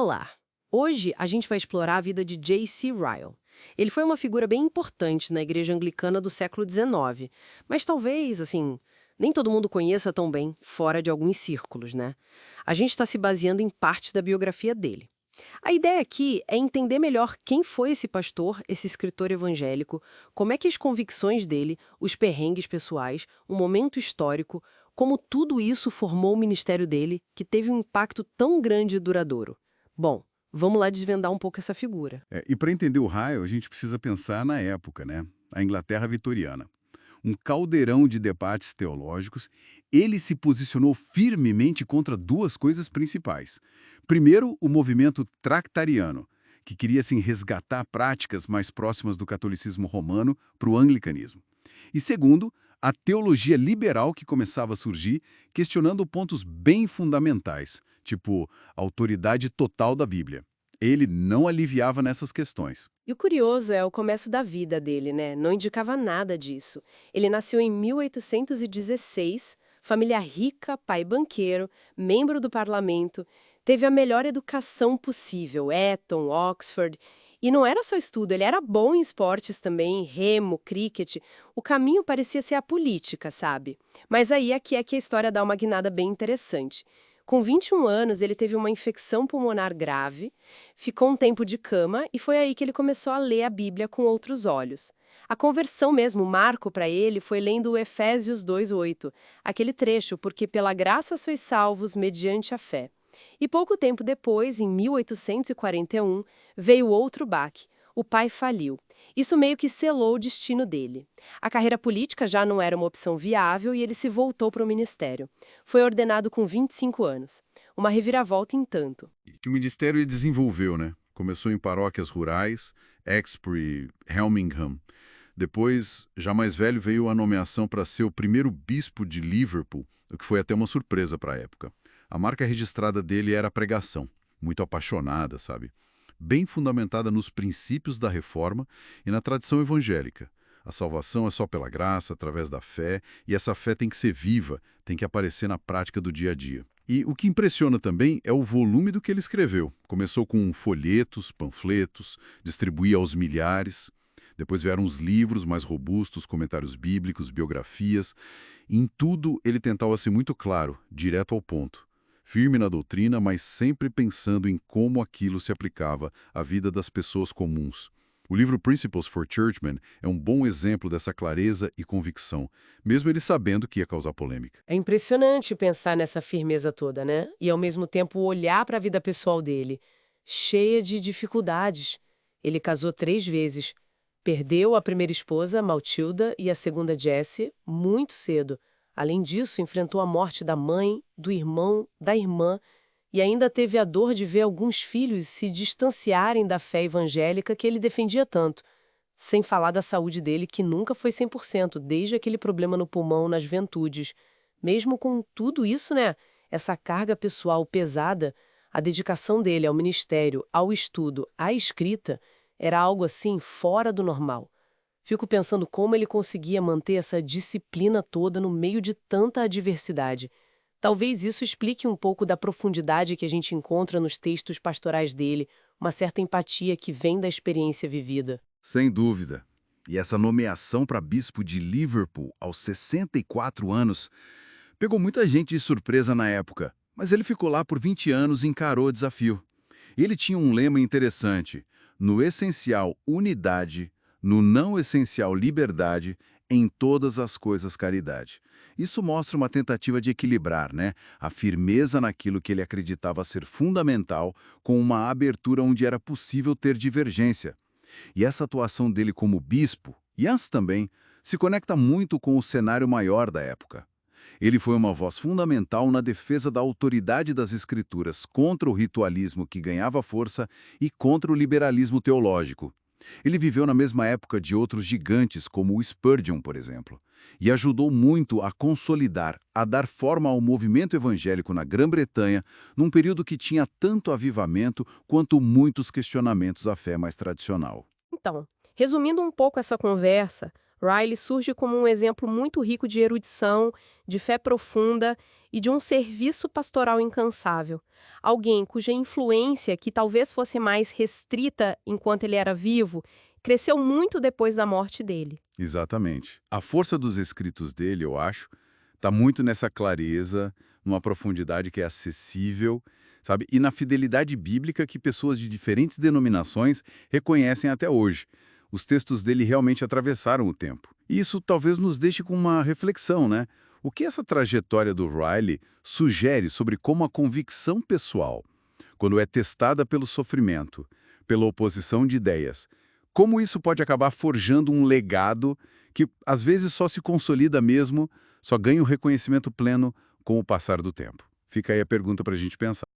Olá! Hoje a gente vai explorar a vida de J.C. Ryle. Ele foi uma figura bem importante na Igreja Anglicana do século XIX, mas talvez, nem todo mundo conheça tão bem fora de alguns círculos, né? A gente está se baseando em parte da biografia dele. A ideia aqui é entender melhor quem foi esse pastor, esse escritor evangélico, como é que as convicções dele, os perrengues pessoais, o momento histórico, como tudo isso formou o ministério dele, que teve um impacto tão grande e duradouro. Bom, vamos lá desvendar um pouco essa figura. E para entender o raio, a gente precisa pensar na época, né? A Inglaterra vitoriana. Um caldeirão de debates teológicos, ele se posicionou firmemente contra duas coisas principais. Primeiro, o movimento tractariano, que queria resgatar práticas mais próximas do catolicismo romano para o anglicanismo. E segundo, a teologia liberal que começava a surgir, questionando pontos bem fundamentais, tipo a autoridade total da Bíblia. Ele não aliviava nessas questões. E o curioso é o começo da vida dele, né? Não indicava nada disso. Ele nasceu em 1816, família rica, pai banqueiro, membro do parlamento, teve a melhor educação possível, Eton, Oxford. E não era só estudo, ele era bom em esportes também, remo, cricket. O caminho parecia ser a política, sabe? Mas aí aqui é que a história dá uma guinada bem interessante. Com 21 anos, ele teve uma infecção pulmonar grave, ficou um tempo de cama e foi aí que ele começou a ler a Bíblia com outros olhos. A conversão mesmo, o marco para ele, foi lendo o Efésios 2:8, aquele trecho, porque pela graça sois salvos mediante a fé. E pouco tempo depois, em 1841, veio outro baque. O pai faliu. Isso meio que selou o destino dele. A carreira política já não era uma opção viável e ele se voltou para o ministério. Foi ordenado com 25 anos. Uma reviravolta em tanto. Que o ministério ele desenvolveu, né? Começou em paróquias rurais, Exbury, Helmingham. Depois, já mais velho, veio a nomeação para ser o primeiro bispo de Liverpool, o que foi até uma surpresa para a época. A marca registrada dele era a pregação, muito apaixonada, sabe? Bem fundamentada nos princípios da reforma e na tradição evangélica. A salvação é só pela graça, através da fé, e essa fé tem que ser viva, tem que aparecer na prática do dia a dia. E o que impressiona também é o volume do que ele escreveu. Começou com folhetos, panfletos, distribuía aos milhares. Depois vieram os livros mais robustos, comentários bíblicos, biografias. E em tudo ele tentava ser muito claro, direto ao ponto. Firme na doutrina, mas sempre pensando em como aquilo se aplicava à vida das pessoas comuns. O livro Principles for Churchmen é um bom exemplo dessa clareza e convicção, mesmo ele sabendo que ia causar polêmica. É impressionante pensar nessa firmeza toda, né? E ao mesmo tempo olhar para a vida pessoal dele, cheia de dificuldades. Ele casou 3 vezes. Perdeu a primeira esposa, Matilda, e a segunda, Jessie, muito cedo. Além disso, enfrentou a morte da mãe, do irmão, da irmã e ainda teve a dor de ver alguns filhos se distanciarem da fé evangélica que ele defendia tanto. Sem falar da saúde dele, que nunca foi 100%, desde aquele problema no pulmão nas juventudes. Mesmo com tudo isso, né? Essa carga pessoal pesada, a dedicação dele ao ministério, ao estudo, à escrita, era algo assim fora do normal. Fico pensando como ele conseguia manter essa disciplina toda no meio de tanta adversidade. Talvez isso explique um pouco da profundidade que a gente encontra nos textos pastorais dele, uma certa empatia que vem da experiência vivida. Sem dúvida. E essa nomeação para bispo de Liverpool aos 64 anos pegou muita gente de surpresa na época, mas ele ficou lá por 20 anos e encarou o desafio. Ele tinha um lema interessante: no essencial, unidade, no não essencial, liberdade, em todas as coisas, caridade. Isso mostra uma tentativa de equilibrar, né, a firmeza naquilo que ele acreditava ser fundamental com uma abertura onde era possível ter divergência. E essa atuação dele como bispo, e antes também, se conecta muito com o cenário maior da época. Ele foi uma voz fundamental na defesa da autoridade das escrituras contra o ritualismo que ganhava força e contra o liberalismo teológico. Ele viveu na mesma época de outros gigantes, como o Spurgeon, por exemplo, e ajudou muito a consolidar, a dar forma ao movimento evangélico na Grã-Bretanha, num período que tinha tanto avivamento quanto muitos questionamentos à fé mais tradicional. Então, resumindo um pouco essa conversa, Riley surge como um exemplo muito rico de erudição, de fé profunda e de um serviço pastoral incansável. Alguém cuja influência, que talvez fosse mais restrita enquanto ele era vivo, cresceu muito depois da morte dele. Exatamente. A força dos escritos dele, eu acho, está muito nessa clareza, numa profundidade que é acessível, sabe? E na fidelidade bíblica que pessoas de diferentes denominações reconhecem até hoje. Os textos dele realmente atravessaram o tempo. E isso talvez nos deixe com uma reflexão, né? O que essa trajetória do Riley sugere sobre como a convicção pessoal, quando é testada pelo sofrimento, pela oposição de ideias, como isso pode acabar forjando um legado que às vezes só se consolida mesmo, só ganha o reconhecimento pleno com o passar do tempo? Fica aí a pergunta para a gente pensar.